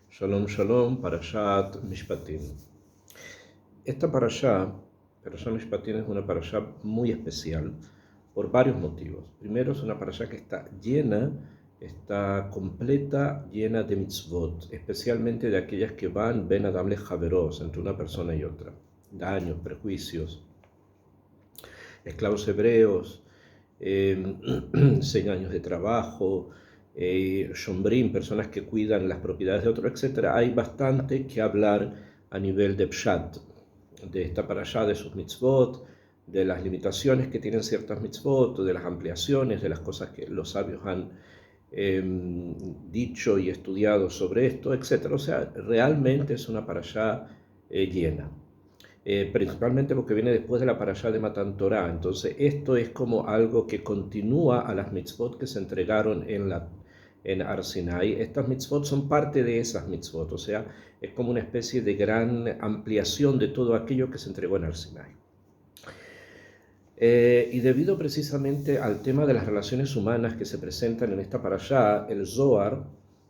Shalom Shalom, Parashat Mishpatim. Esta Parashat Mishpatim, es una Parashat muy especial por varios motivos. Primero, es una Parashat que está completa, llena de mitzvot, especialmente de aquellas que van ben adam lejaveros, entre una persona y otra. Daños, prejuicios, esclavos hebreos, 100 años de trabajo, shombrim, personas que cuidan las propiedades de otros, etc. Hay bastante que hablar a nivel de pshat, de esta parashá, de sus mitzvot, de las limitaciones que tienen ciertas mitzvot, de las ampliaciones, de las cosas que los sabios han dicho y estudiado sobre esto, etc. O sea, realmente es una parashá llena. Principalmente porque viene después de la parashá de Matan Torah. Entonces, esto es como algo que continúa a las mitzvot que se entregaron en Har Sinai. Estas mitzvot son parte de esas mitzvot, o sea, es como una especie de gran ampliación de todo aquello que se entregó en Har Sinai. Y debido precisamente al tema de las relaciones humanas que se presentan en esta parashá, el Zohar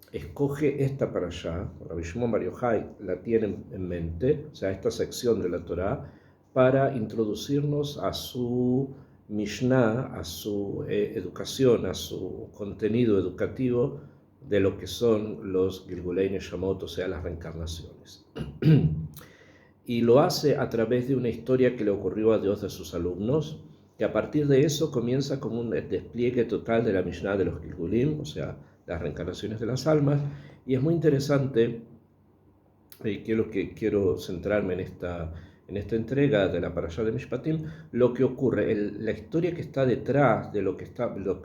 escoge esta parashá, Rabbi Shimon Bar Yochai la tiene en mente, o sea, esta sección de la Torá, para introducirnos a su Mishnah, a su educación, a su contenido educativo de lo que son los Gilgulei Neshamot, o sea, las reencarnaciones. Y lo hace a través de una historia que le ocurrió a dos de sus alumnos, que a partir de eso comienza como un despliegue total de la Mishnah de los Gilgulim, o sea, las reencarnaciones de las almas, y es muy interesante, que es lo que quiero centrarme en esta entrega de la Parashá de Mishpatim, lo que ocurre, la historia que está detrás de lo que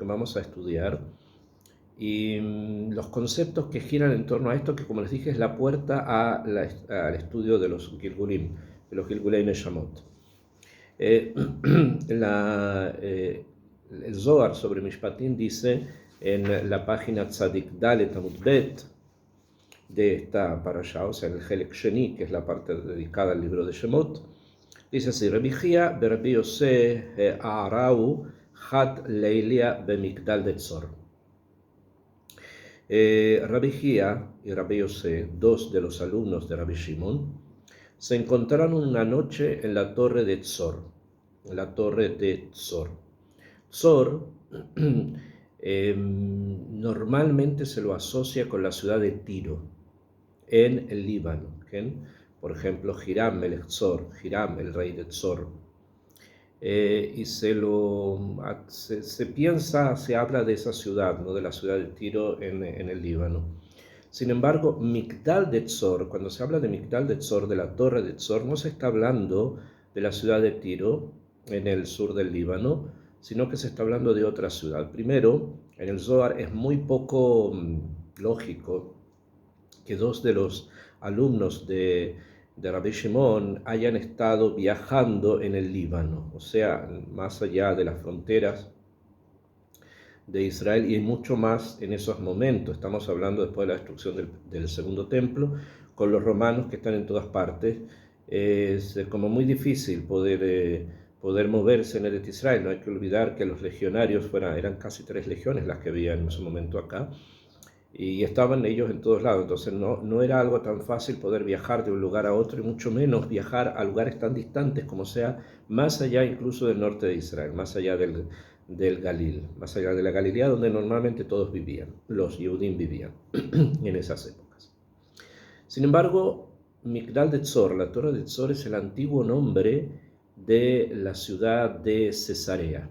vamos a estudiar, y los conceptos que giran en torno a esto, que como les dije es la puerta al estudio de los Gilgulim, de los Gilgulei Neshamot. El Zohar sobre Mishpatim dice en la página Tzadik Dalet Amud Bet de esta parashá, o sea, en el Helek Sheni, que es la parte dedicada al libro de Shemot, dice así: Rabbi Chia berabbi Yoseh A'arau Chat Leilia bemigdal de Tzor. Rabbi Chia y Rabbi Yoseh, dos de los alumnos de Rabbi Shimon, se encontraron una noche en la torre de Tzor. Tzor normalmente se lo asocia con la ciudad de Tiro, en el Líbano. Por ejemplo, Hiram Melech Tzor, Hiram, el rey de Tzor. Y se habla de esa ciudad, ¿no? De la ciudad de Tiro en el Líbano. Sin embargo, Migdal de Tzor, cuando se habla de Migdal de Tzor, de la torre de Tzor, no se está hablando de la ciudad de Tiro en el sur del Líbano, sino que se está hablando de otra ciudad. Primero, en el Zohar es muy poco lógico que dos de los alumnos de Rabbi Shimon hayan estado viajando en el Líbano, o sea, más allá de las fronteras de Israel, y mucho más en esos momentos. Estamos hablando después de la destrucción del segundo templo, con los romanos que están en todas partes. Es como muy difícil poder moverse en el Israel. No hay que olvidar que los legionarios eran casi 3 legiones las que había en ese momento acá, y estaban ellos en todos lados. Entonces no era algo tan fácil poder viajar de un lugar a otro, y mucho menos viajar a lugares tan distantes como sea, más allá incluso del norte de Israel, más allá del Galil, más allá de la Galilea, donde normalmente todos vivían, los Yehudim vivían en esas épocas. Sin embargo, Migdal de Tzor, la torre de Tzor, es el antiguo nombre de la ciudad de Cesarea.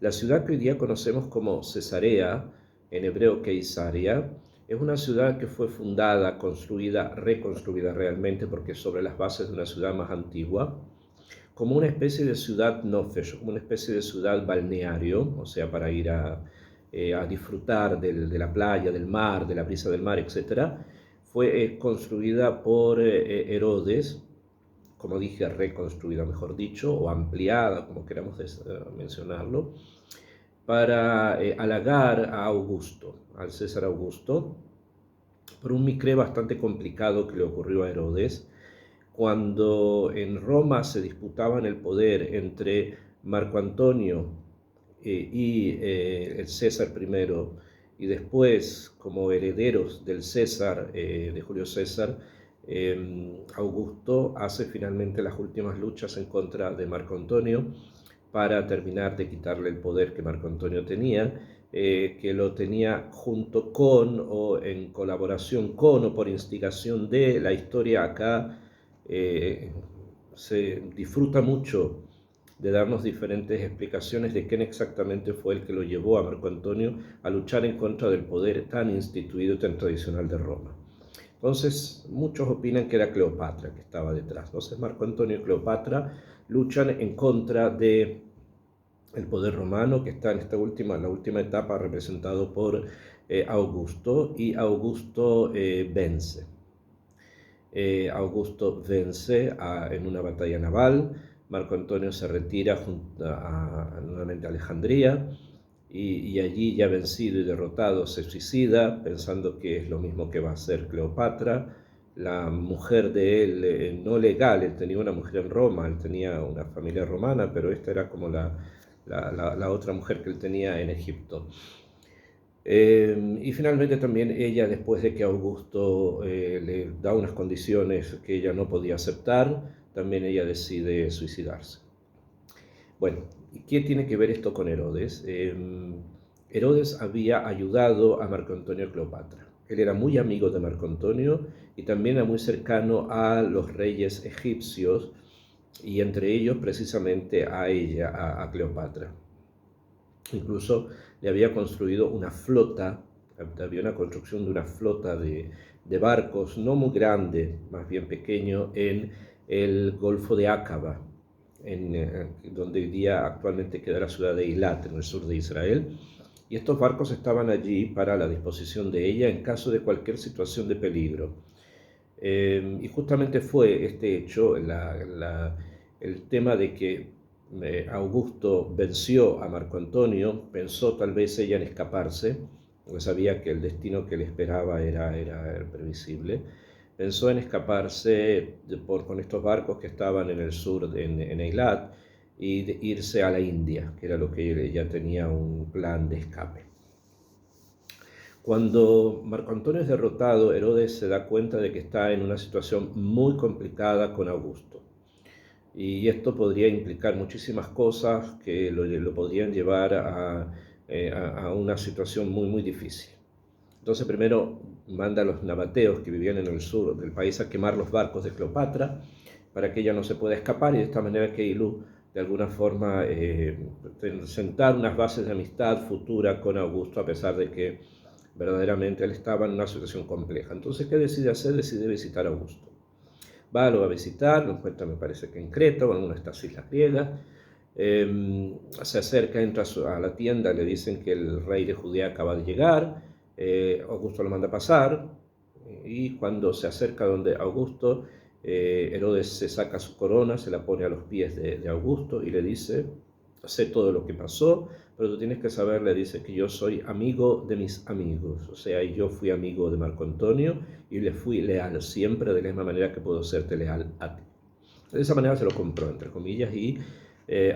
La ciudad que hoy día conocemos como Cesarea, en hebreo Keisaria, es una ciudad que fue fundada, construida, reconstruida realmente, porque es sobre las bases de una ciudad más antigua, como una especie de ciudad nofesh, como una especie de ciudad balneario, o sea, para ir a disfrutar de la playa, del mar, de la brisa del mar, etc. Fue construida por Herodes, como dije, reconstruida, mejor dicho, o ampliada, como queramos mencionarlo, para halagar a Augusto, al César Augusto, por un micré bastante complicado que le ocurrió a Herodes, cuando en Roma se disputaban el poder entre Marco Antonio y el César I y después como herederos del César, de Julio César, Augusto hace finalmente las últimas luchas en contra de Marco Antonio para terminar de quitarle el poder que Marco Antonio tenía, que lo tenía junto con o en colaboración con o por instigación de la historia acá. Se disfruta mucho de darnos diferentes explicaciones de quién exactamente fue el que lo llevó a Marco Antonio a luchar en contra del poder tan instituido y tan tradicional de Roma. Entonces, muchos opinan que era Cleopatra que estaba detrás. Entonces, Marco Antonio y Cleopatra luchan en contra de el poder romano, que está en la última etapa, representado por Augusto, y Augusto vence. Augusto vence en una batalla naval. Marco Antonio se retira nuevamente a Alejandría, y allí, ya vencido y derrotado, se suicida, pensando que es lo mismo que va a hacer Cleopatra. La mujer de él, no legal, él tenía una mujer en Roma, él tenía una familia romana, pero esta era como la otra mujer que él tenía en Egipto. Y finalmente también ella, después de que Augusto le da unas condiciones que ella no podía aceptar, también ella decide suicidarse. Bueno, ¿qué tiene que ver esto con Herodes? Herodes había ayudado a Marco Antonio y Cleopatra. Él era muy amigo de Marco Antonio y también era muy cercano a los reyes egipcios, y entre ellos precisamente a ella, a Cleopatra. Incluso le había construido una flota, había una construcción de una flota de barcos, no muy grande, más bien pequeño, en el Golfo de Aqaba, donde hoy día actualmente queda la ciudad de Eilat, en el sur de Israel. Y estos barcos estaban allí para la disposición de ella en caso de cualquier situación de peligro. Y justamente fue este hecho, el tema de que Augusto venció a Marco Antonio. Pensó tal vez ella en escaparse, porque sabía que el destino que le esperaba era previsible. Pensó en escaparse con estos barcos que estaban en el sur, en Eilat, y de irse a la India, que era lo que ella tenía un plan de escape. Cuando Marco Antonio es derrotado, Herodes se da cuenta de que está en una situación muy complicada con Augusto. Y esto podría implicar muchísimas cosas que lo podrían llevar a una situación muy, muy difícil. Entonces primero manda a los nabateos que vivían en el sur del país a quemar los barcos de Cleopatra para que ella no se pueda escapar, y de esta manera que Ilú de alguna forma sentar unas bases de amistad futura con Augusto, a pesar de que verdaderamente él estaba en una situación compleja. Entonces, ¿qué decide hacer? Decide visitar a Augusto. Lo va a visitar, lo encuentra, me parece que en Creta o en una de estas islas griegas. Se acerca, entra a la tienda, le dicen que el rey de Judea acaba de llegar. Augusto lo manda a pasar, y cuando se acerca donde Augusto, Herodes se saca su corona, se la pone a los pies de Augusto y le dice: sé todo lo que pasó, pero tú tienes que saber, le dice, que yo soy amigo de mis amigos. O sea, yo fui amigo de Marco Antonio y le fui leal siempre, de la misma manera que puedo serte leal a ti. De esa manera se lo compró, entre comillas, y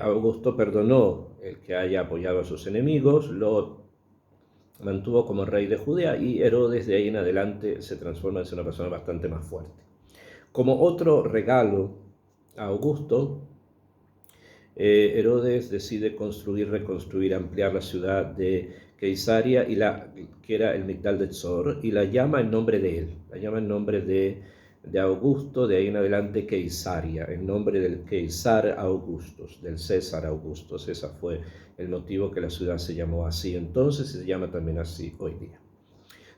Augusto perdonó el que haya apoyado a sus enemigos, lo mantuvo como rey de Judea, y Herodes de ahí en adelante se transforma en una persona bastante más fuerte. Como otro regalo a Augusto, Herodes decide reconstruir, ampliar la ciudad de Keisaria, que era el Migdal de Tzor, y la llama en nombre de él, la llama en nombre de Augusto, de ahí en adelante Keisaria, en nombre del Keisar Augustus, del César Augustus. Ese fue el motivo que la ciudad se llamó así entonces, y se llama también así hoy día.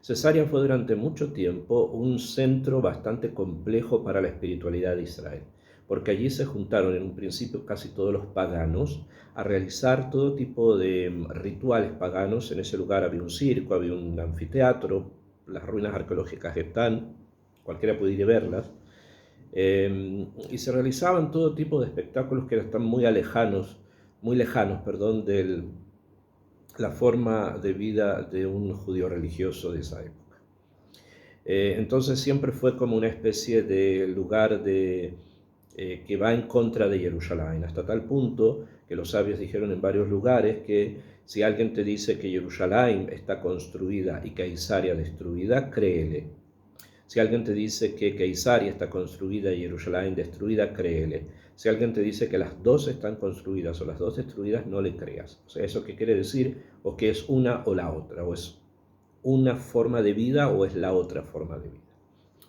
Cesarea fue durante mucho tiempo un centro bastante complejo para la espiritualidad de Israel, porque allí se juntaron en un principio casi todos los paganos a realizar todo tipo de rituales paganos. En ese lugar había un circo, había un anfiteatro, las ruinas arqueológicas están, cualquiera puede ir a verlas, y se realizaban todo tipo de espectáculos que están muy lejanos, de la forma de vida de un judío religioso de esa época. Entonces siempre fue como una especie de lugar de que va en contra de Jerusalén, hasta tal punto que los sabios dijeron en varios lugares que si alguien te dice que Jerusalén está construida y Keisaria destruida, créele. Si alguien te dice que Keisaria está construida y Jerusalén destruida, créele. Si alguien te dice que las dos están construidas o las dos destruidas, no le creas. O sea, ¿eso qué quiere decir? O que es una o la otra, o es una forma de vida o es la otra forma de vida.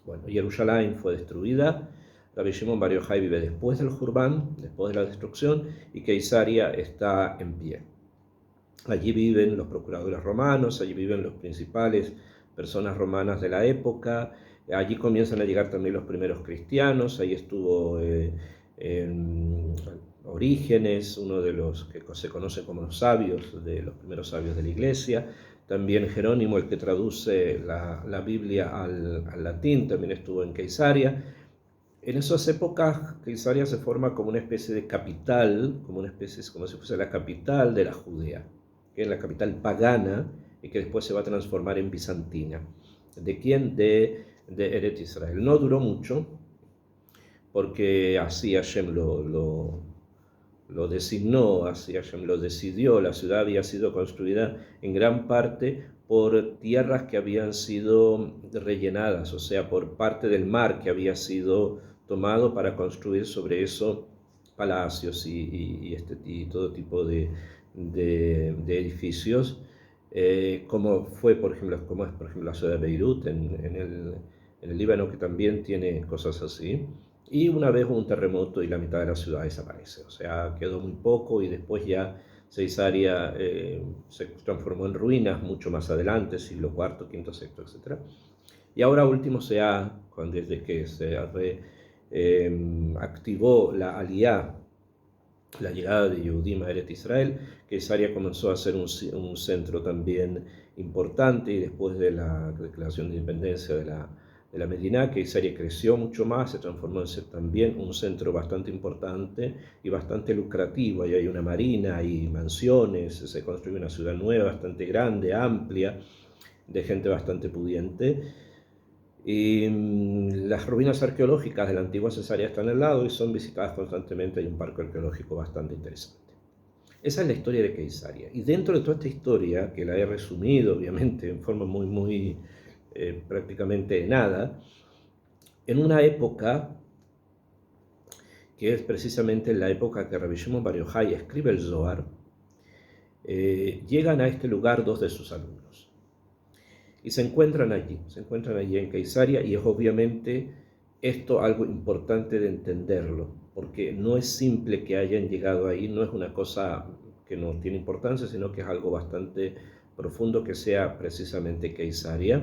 Bueno, Jerusalén fue destruida, Rabbi Shimon Bar Yochai vive después del Jurban, después de la destrucción, y Keisaria está en pie. Allí viven los procuradores romanos, allí viven los principales personas romanas de la época, allí comienzan a llegar también los primeros cristianos, ahí estuvo Orígenes, uno de los que se conoce como los sabios, de los primeros sabios de la iglesia, también Jerónimo, el que traduce la Biblia al latín, también estuvo en Keisaria. En esas épocas, Keisaria se forma como una especie de capital, como si fuese la capital de la Judea, que es la capital pagana y que después se va a transformar en bizantina. ¿De quién? De Eretz Israel. No duró mucho, porque así Hashem lo designó, así Hashem lo decidió. La ciudad había sido construida en gran parte por tierras que habían sido rellenadas, o sea, por parte del mar que había sido tomado para construir sobre eso palacios y todo tipo de edificios, como fue, por ejemplo, como es, por ejemplo, la ciudad de Beirut en el Líbano, que también tiene cosas así. Y una vez hubo un terremoto y la mitad de la ciudad desaparece, o sea, quedó muy poco y después ya Ceisaria se transformó en ruinas mucho más adelante, siglo IV, V, VI, etc. Y ahora último desde que se activó la Aliyá, la llegada de Yehudim a Eretz Israel, Ceisaria comenzó a ser un centro también importante, y después de la declaración de independencia de la Medina, Ceisaria creció mucho más, se transformó en ser también un centro bastante importante y bastante lucrativo. Ahí hay una marina, hay mansiones, se construyó una ciudad nueva, bastante grande, amplia, de gente bastante pudiente. Y las ruinas arqueológicas de la antigua Cesarea están al lado y son visitadas constantemente. Hay un parque arqueológico bastante interesante. Esa es la historia de Ceisaria. Y dentro de toda esta historia, que la he resumido obviamente en forma muy prácticamente nada, en una época que es precisamente la época que Rabbi Shimon Bar Yochai escribe el Zohar, llegan a este lugar dos de sus alumnos. Y se encuentran allí en Ceisaria, y es obviamente esto algo importante de entenderlo, porque no es simple que hayan llegado ahí, no es una cosa que no tiene importancia, sino que es algo bastante profundo que sea precisamente Ceisaria,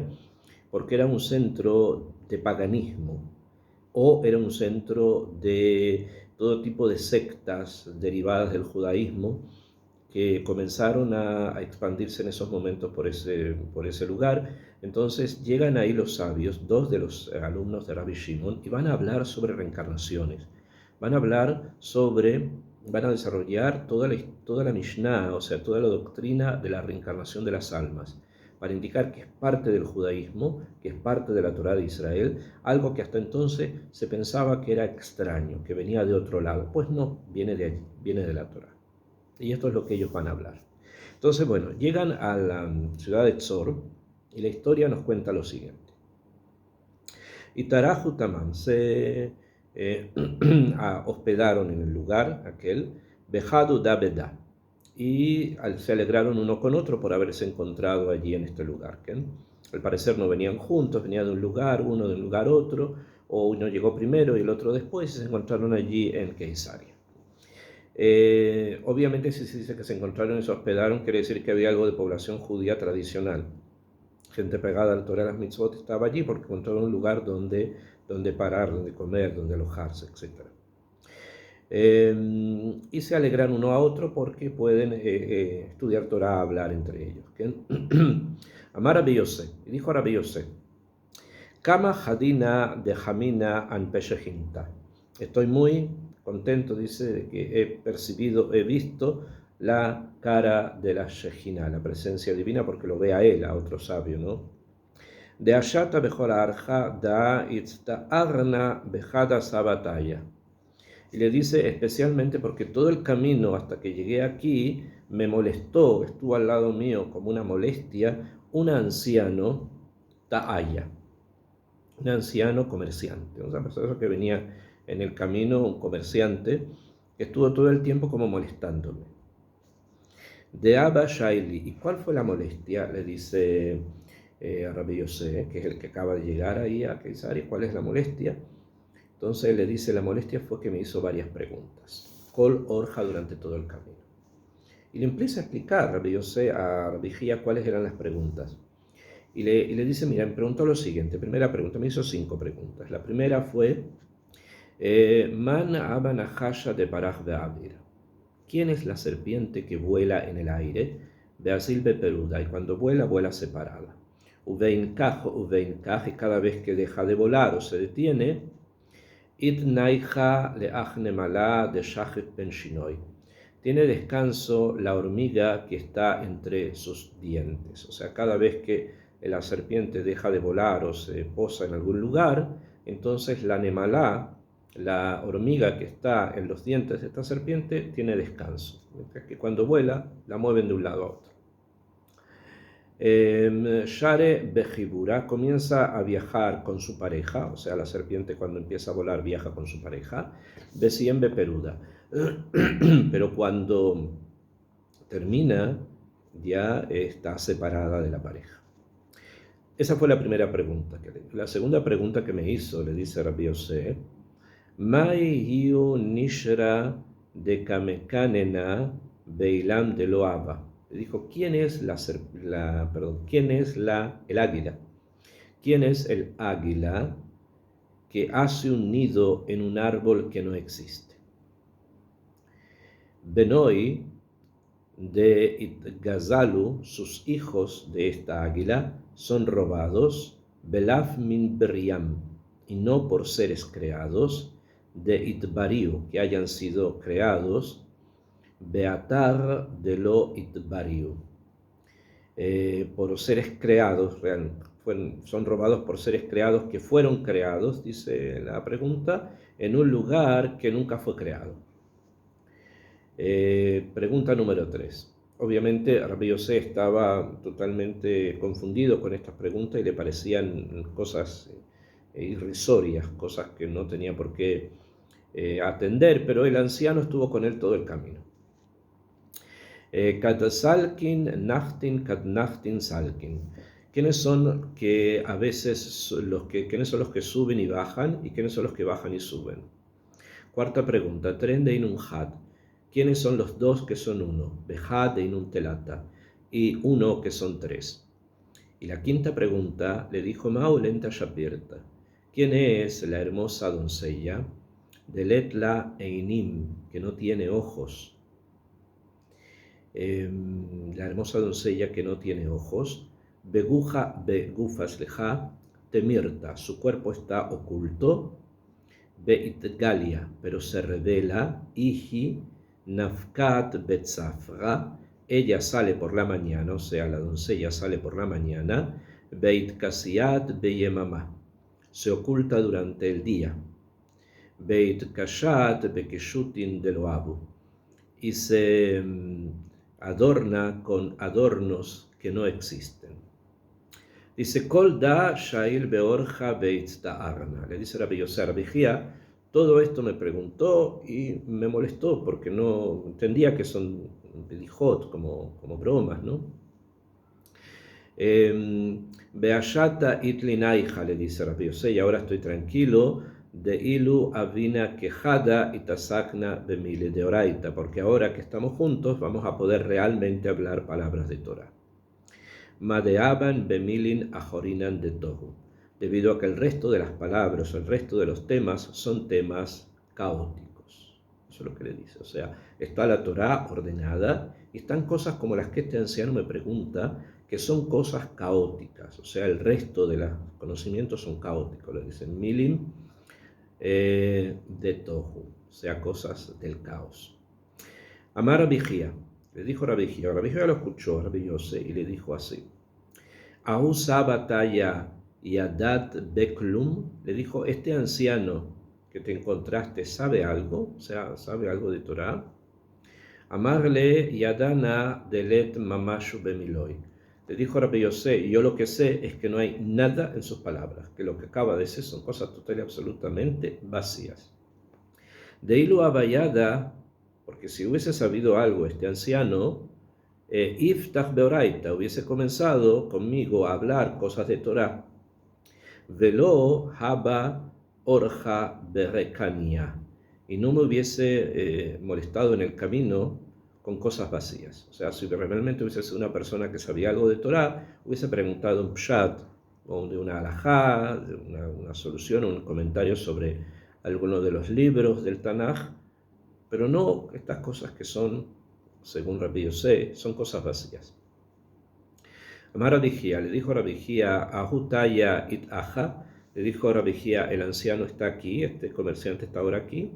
porque era un centro de paganismo, o era un centro de todo tipo de sectas derivadas del judaísmo, que comenzaron a expandirse en esos momentos por ese lugar. Entonces llegan ahí los sabios, dos de los alumnos de Rabbi Shimon, y van a hablar sobre reencarnaciones. Van a desarrollar toda la Mishnah, o sea, toda la doctrina de la reencarnación de las almas, para indicar que es parte del judaísmo, que es parte de la Torá de Israel, algo que hasta entonces se pensaba que era extraño, que venía de otro lado. Pues no, viene de allí, viene de la Torá. Y esto es lo que ellos van a hablar. Entonces, bueno, llegan a la ciudad de Tzor, y la historia nos cuenta lo siguiente. Y Tarahu Tamam se hospedaron en el lugar aquel, Bejadu da Beda, y se alegraron uno con otro por haberse encontrado allí en este lugar. ¿Okay? Al parecer no venían juntos, venían de un lugar, uno de un lugar otro, o uno llegó primero y el otro después, y se encontraron allí en Ceisaria. Obviamente, si se dice que se encontraron y se hospedaron, quiere decir que había algo de población judía tradicional. Gente pegada al Torah, las mitzvot, estaba allí porque encontraron un lugar donde parar, donde comer, donde alojarse, etc. Y se alegran uno a otro porque pueden estudiar Torah, hablar entre ellos. Amar Rabbi Yosef, y dijo Rabbi Yosef, Kama Hadina de Jamina an Peshehinta. Estoy muy contento, dice, de que he visto la cara de la Shejina, la presencia divina, porque lo ve a él, a otro sabio, ¿no? De Ashata Bejor Arja da Itzta Arna Bejada Sabataya. Y le dice especialmente porque todo el camino hasta que llegué aquí me molestó, estuvo al lado mío como una molestia, un anciano ta'aya, un anciano comerciante, una persona que venía en el camino, un comerciante, que estuvo todo el tiempo como molestándome. De Abba Shaili, ¿y cuál fue la molestia? Le dice a Rabbi Yosef, que es el que acaba de llegar ahí a Keisaria, ¿cuál es la molestia? Entonces le dice, la molestia fue que me hizo varias preguntas, Kol Orja durante todo el camino. Y le empieza a explicar Rabbi Yosef a Rabbi Hía cuáles eran las preguntas. Y le dice, mira, me preguntó lo siguiente, primera pregunta, me hizo 5 preguntas. La primera fue, Man Abba Nahasha de Paraj Be'avir. ¿Quién es la serpiente que vuela en el aire? Beazil Beperuda, y cuando vuela, vuela separada. Uvein Kaj, y cada vez que deja de volar o se detiene, Itnaija leachne malá de Shachet ben Shinoi. Tiene descanso la hormiga que está entre sus dientes. O sea, cada vez que la serpiente deja de volar o se posa en algún lugar, entonces la nemalá, la hormiga que está en los dientes de esta serpiente, tiene descanso. Mientras que cuando vuela, la mueven de un lado a otro. Share Bejibura comienza a viajar con su pareja, o sea, la serpiente cuando empieza a volar viaja con su pareja. Besiem Beperuda. Pero cuando termina, ya está separada de la pareja. Esa fue la primera pregunta. La segunda pregunta que me hizo, le dice Rabbi Yosef, Mai hiu nishra de kamekanena beilam de loaba. Le dijo, ¿quién es el águila? ¿Quién es el águila que hace un nido en un árbol que no existe? Benoi de Itgazalu, sus hijos de esta águila, son robados, Belaf min Beriam, y no por seres creados, de Itbariu, que hayan sido creados, Beatar de lo Itbariu, por seres creados, son robados por seres creados que fueron creados, dice la pregunta, en un lugar que nunca fue creado. Pregunta número 3. Obviamente Rabbi Yosef estaba totalmente confundido con estas preguntas y le parecían cosas irrisorias, cosas que no tenía por qué atender, pero el anciano estuvo con él todo el camino. Salkin, Nachtin, Nachtin, Salkin. ¿Quiénes son que a veces quiénes son los que suben y bajan y quiénes son los que bajan y suben? Cuarta pregunta, Tren de Inun Had. ¿Quiénes son los dos que son uno? Behad de Inun Telata y uno que son 3. Y la quinta pregunta le dijo Maulenta Shapirta. ¿Quién es la hermosa doncella de Letla Einim, que no tiene ojos? La hermosa doncella que no tiene ojos, Beguja Begufas Leja, Temirta, su cuerpo está oculto, Beitgalia, pero se revela, Iji Nafkat Betzafra, ella sale por la mañana, o sea, la doncella sale por la mañana, Beit Kasiat Beyemama, se oculta durante el día, Beit Kashat Bekeshutin de Loabu, y se adorna con adornos que no existen. Dice, Kol da Shail Beorja Beit Ta'arna. Le dice Rabbi Yosef, Rabbi Hía, todo esto me preguntó y me molestó porque no entendía que son bedijot, como bromas, ¿no? Beashata Itlinaija, le dice Rabbi Yosef, y ahora estoy tranquilo, de Ilu Avina Quejada y Tasakna Bemile de Oraita, porque ahora que estamos juntos vamos a poder realmente hablar palabras de Torah. Madeaban Bemilin Ajorinan de Tohu, debido a que el resto de las palabras, el resto de los temas son temas caóticos. Eso es lo que le dice. O sea, está la Torah ordenada y están cosas como las que este anciano me pregunta, que son cosas caóticas. O sea, el resto de los conocimientos son caóticos. Le dicen Milim de Tohu, o sea, cosas del caos. Amar Rabbi Hía, le dijo Rabbi Hía lo escuchó Rabbi Yosef y le dijo así. Ausa batalla Yadat Beklum, le dijo, este anciano que te encontraste sabe algo, o sea, sabe algo de Torah. Amarle Yadana Delet Mamashu Bemiloi. Le dijo Rabbi Yosé, yo lo que sé es que no hay nada en sus palabras, que lo que acaba de decir son cosas total y absolutamente vacías. De Ilu Abayada, porque si hubiese sabido algo este anciano, Iftach Beoraita, hubiese comenzado conmigo a hablar cosas de Torah. Velo Haba Orja Berekania, y no me hubiese molestado en el camino con cosas vacías. O sea, si realmente hubiese sido una persona que sabía algo de Torah, hubiese preguntado un pshat, o de una halajá, de una solución, un comentario sobre alguno de los libros del Tanaj, pero no estas cosas que son, según Rabbi Yosé, son cosas vacías. Amar Rabijía, le dijo Rabijía a Hutaya it Aja, le dijo Rabijía, el anciano está aquí, este comerciante está ahora aquí.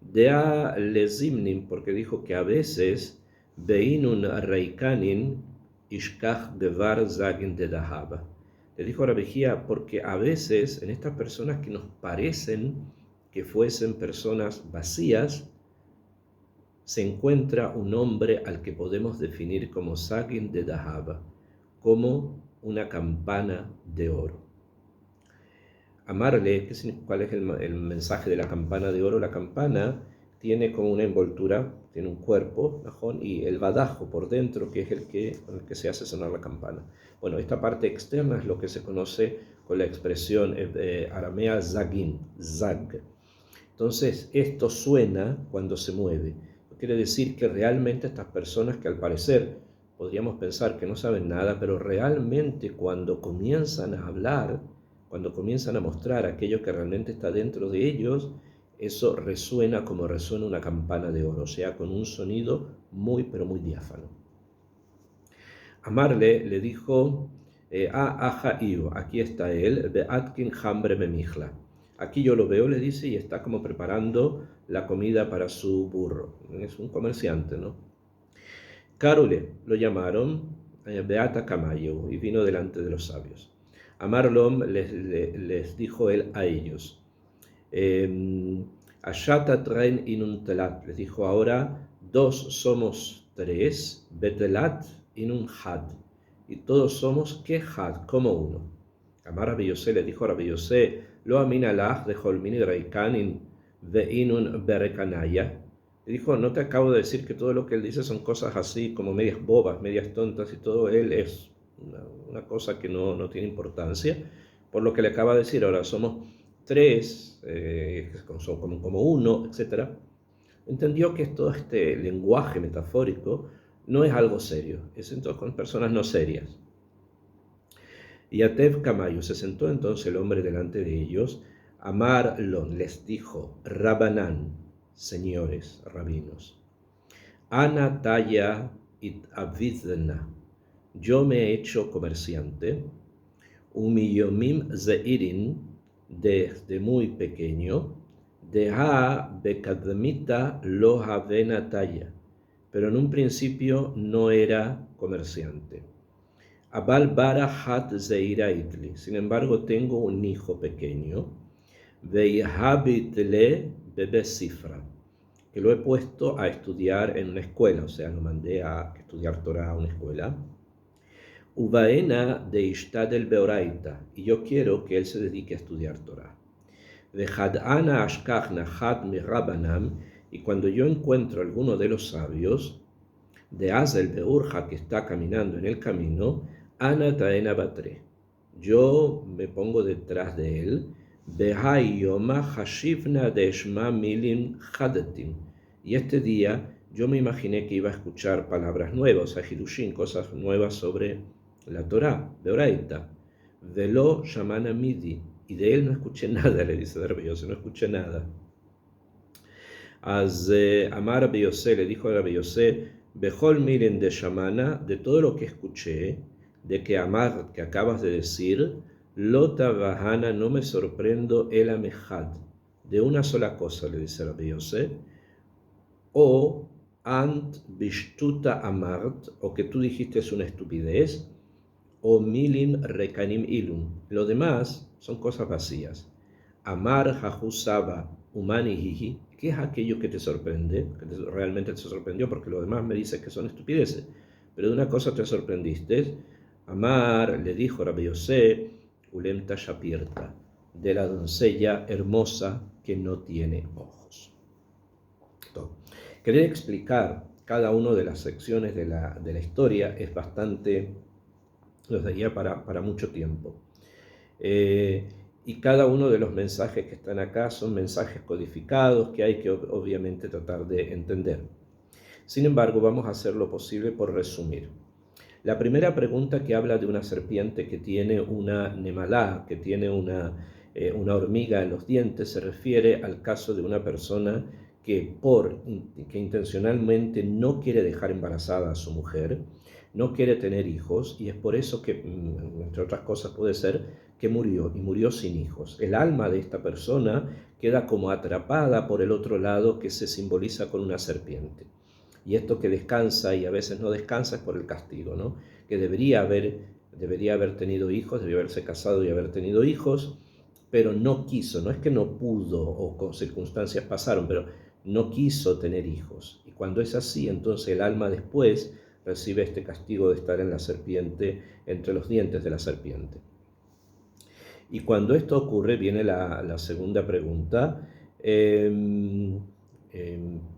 Dea lezimnim, porque dijo que a veces Beinun Reikanin Ishkach Devar Zagin de Dahaba. Le dijo Rabijía, porque a veces en estas personas que nos parecen que fuesen personas vacías, se encuentra un hombre al que podemos definir como Zagin de Dahaba, como una campana de oro. Amarle, ¿cuál es el mensaje de la campana de oro? La campana tiene como una envoltura, tiene un cuerpo, y el badajo por dentro, que es con el que se hace sonar la campana. Bueno, esta parte externa es lo que se conoce con la expresión aramea zagin, zag. Entonces, esto suena cuando se mueve. Quiere decir que realmente estas personas que al parecer podríamos pensar que no saben nada, pero realmente cuando comienzan a hablar, cuando comienzan a mostrar aquello que realmente está dentro de ellos, eso resuena como resuena una campana de oro, o sea, con un sonido muy, pero muy diáfano. Amarle le dijo, Aja Iu, aquí está él, Beatkin Hambre Memijla. Aquí yo lo veo, le dice, y está como preparando la comida para su burro. Es un comerciante, ¿no? Karule, lo llamaron Beata Camayo, y vino delante de los sabios. Amarlom les dijo él a ellos, Ashata traen inun telat, les dijo ahora, 2 somos 3, betelat inun had, y todos somos que had, como uno. Amar Rabbi Yosé le dijo a Rabbi Yosé, lo aminalach de holmini reikanin ve inun berekanaya. Le dijo, no te acabo de decir que todo lo que él dice son cosas así, como medias bobas, medias tontas, y todo él es una cosa que no tiene importancia, por lo que le acaba de decir, ahora somos 3, son como uno, etc. Entendió que todo este lenguaje metafórico no es algo serio, es entonces con personas no serias. Y Atev Kamayu, se sentó entonces el hombre delante de ellos. Amar Lon les dijo, Rabanán, señores, rabinos, Ana Taya it Avidna, yo me he hecho comerciante, Umiyomim Zeirin, desde muy pequeño, Deha Bekadmita Loha Venataya, pero en un principio no era comerciante. Abal bara hat zeira itli. Sin embargo, tengo un hijo pequeño. Veihabitle bebe cifra, que lo he puesto a estudiar en una escuela, o sea, lo mandé a estudiar Torah a una escuela. Uvaena de ishtadel beoraita, y yo quiero que él se dedique a estudiar Torah. Vehadana ashkachna had mi rabanam, y cuando yo encuentro a alguno de los sabios, de Azel Beurja, que está caminando en el camino, Ana Taena Batre, yo me pongo detrás de él, Behai Yoma Hashivna de Shma Milim Hadetim, y este día yo me imaginé que iba a escuchar palabras nuevas, a Hirushin, cosas nuevas sobre la Torah, de Oraita, Velo Shamana Midi, y de él no escuché nada, le dice Rabbi Yosé, no escuché nada. Amar Rabbi Yosé, le dijo a Rabbi Yosé, Bejol miren de Shamana, de todo lo que escuché, de que Amar, que acabas de decir, Lota Bahana, no me sorprendo el Amejad, de una sola cosa, le dice Rabbi Yosé, o Ant Bishtuta Amart, o que tú dijiste es una estupidez, o Milim Rekanim Ilum, lo demás son cosas vacías. Amar Jahusaba, Umani Hihi, ¿qué es aquello que te sorprende? Realmente te sorprendió, porque lo demás me dices que son estupideces. Pero de una cosa te sorprendiste. Amar, le dijo Rabbi Yosé, Ulemta Shapirta, de la doncella hermosa que no tiene ojos. Querer explicar cada una de las secciones de la historia es bastante, nos daría para mucho tiempo. Y cada uno de los mensajes que están acá son mensajes codificados que hay que obviamente tratar de entender. Sin embargo, vamos a hacer lo posible por resumir. La primera pregunta, que habla de una serpiente que tiene una nemalá, que tiene una hormiga en los dientes, se refiere al caso de una persona que intencionalmente no quiere dejar embarazada a su mujer, no quiere tener hijos, y es por eso que, entre otras cosas, puede ser que murió, y murió sin hijos. El alma de esta persona queda como atrapada por el otro lado, que se simboliza con una serpiente. Y esto que descansa y a veces no descansa es por el castigo, ¿no? Que debería haber tenido hijos, debería haberse casado y haber tenido hijos, pero no quiso. No es que no pudo o con circunstancias pasaron, pero no quiso tener hijos. Y cuando es así, entonces el alma después recibe este castigo de estar en la serpiente, entre los dientes de la serpiente. Y cuando esto ocurre, viene la segunda pregunta.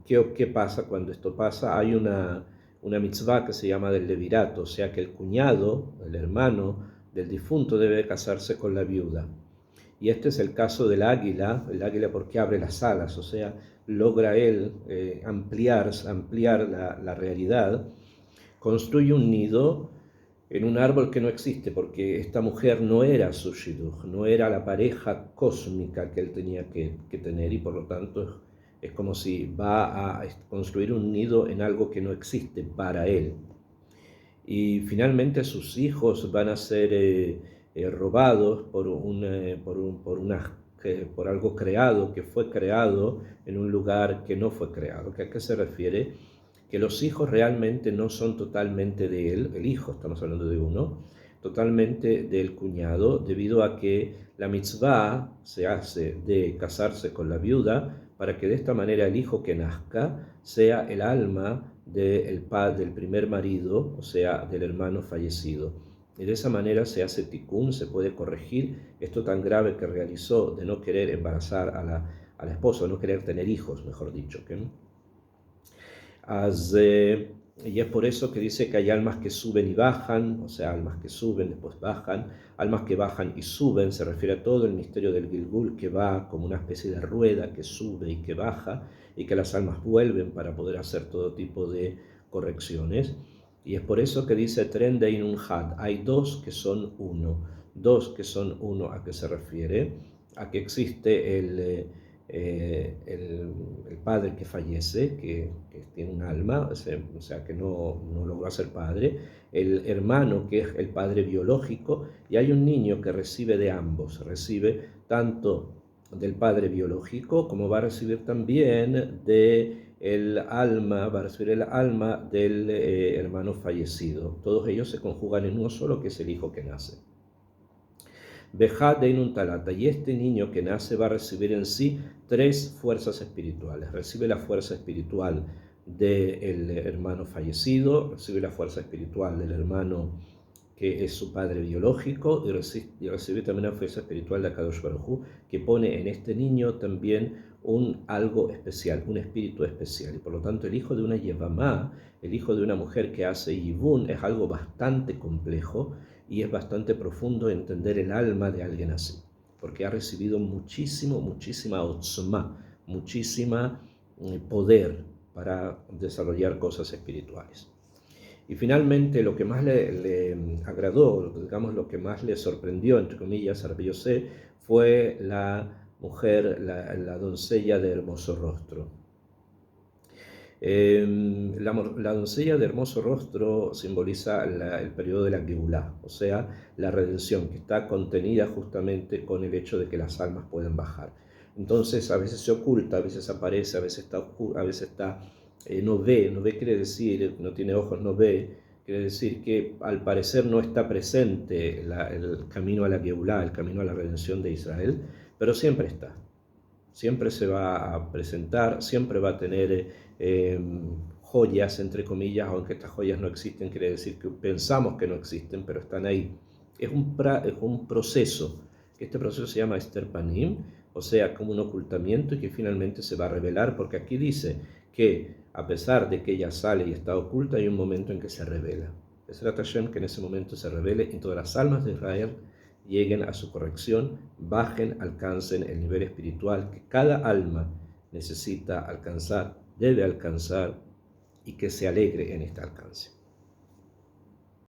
¿Qué pasa cuando esto pasa? Hay una mitzvah que se llama del levirato, o sea que el cuñado, el hermano del difunto, debe casarse con la viuda. Y este es el caso del águila, el águila porque abre las alas, o sea, logra él ampliar la realidad, construye un nido en un árbol que no existe, porque esta mujer no era su shidduch, no era la pareja cósmica que él tenía que tener, y por lo tanto es como si va a construir un nido en algo que no existe para él. Y finalmente sus hijos van a ser robados por algo creado, que fue creado en un lugar que no fue creado. ¿A qué se refiere? Que los hijos realmente no son totalmente de él, el hijo, estamos hablando de uno, totalmente del cuñado, debido a que la mitzvah se hace de casarse con la viuda para que de esta manera el hijo que nazca sea el alma del primer marido, o sea, del hermano fallecido. Y de esa manera se hace tikkun, se puede corregir esto tan grave que realizó de no querer embarazar a la esposa, no querer tener hijos, mejor dicho. Y es por eso que dice que hay almas que suben y bajan, o sea, almas que suben, después bajan, almas que bajan y suben, se refiere a todo el misterio del Gilgul, que va como una especie de rueda que sube y que baja, y que las almas vuelven para poder hacer todo tipo de correcciones. Y es por eso que dice Tren de Inunhat, hay dos que son uno. Dos que son uno, ¿a qué se refiere? A que existe el padre que fallece, que tiene un alma, o sea que no logró ser padre, el hermano que es el padre biológico, y hay un niño que recibe de ambos, recibe tanto del padre biológico como va a recibir también va a recibir el alma del hermano fallecido. Todos ellos se conjugan en uno solo, que es el hijo que nace. Y este niño que nace va a recibir en sí tres fuerzas espirituales. Recibe la fuerza espiritual del hermano fallecido, recibe la fuerza espiritual del hermano que es su padre biológico, y recibe también la fuerza espiritual de Akadosh Baruj Hu, que pone en este niño también algo especial, un espíritu especial. Y por lo tanto el hijo de una yevamá, el hijo de una mujer que hace yibún, es algo bastante complejo, y es bastante profundo entender el alma de alguien así, porque ha recibido muchísima otzma, muchísima poder para desarrollar cosas espirituales. Y finalmente lo que más le agradó, digamos lo que más le sorprendió, entre comillas, a Rabbi Yosé, fue la mujer, la doncella de hermoso rostro. La doncella de hermoso rostro simboliza el periodo de la Geulá, o sea, la redención, que está contenida justamente con el hecho de que las almas pueden bajar. Entonces, a veces se oculta, a veces aparece, a veces está oscura, a veces no ve quiere decir, no tiene ojos, no ve, quiere decir que al parecer no está presente el camino a la Geulá, el camino a la redención de Israel, pero siempre está. Siempre se va a presentar, siempre va a tener joyas, entre comillas, aunque estas joyas no existen, quiere decir que pensamos que no existen, pero están ahí. Es un proceso, que este proceso se llama Esterpanim, o sea, como un ocultamiento y que finalmente se va a revelar, porque aquí dice que a pesar de que ella sale y está oculta, hay un momento en que se revela. Besrat Hashem, que en ese momento se revele y todas las almas de Israel lleguen a su corrección, bajen, alcancen el nivel espiritual que cada alma necesita alcanzar, debe alcanzar y que se alegre en este alcance.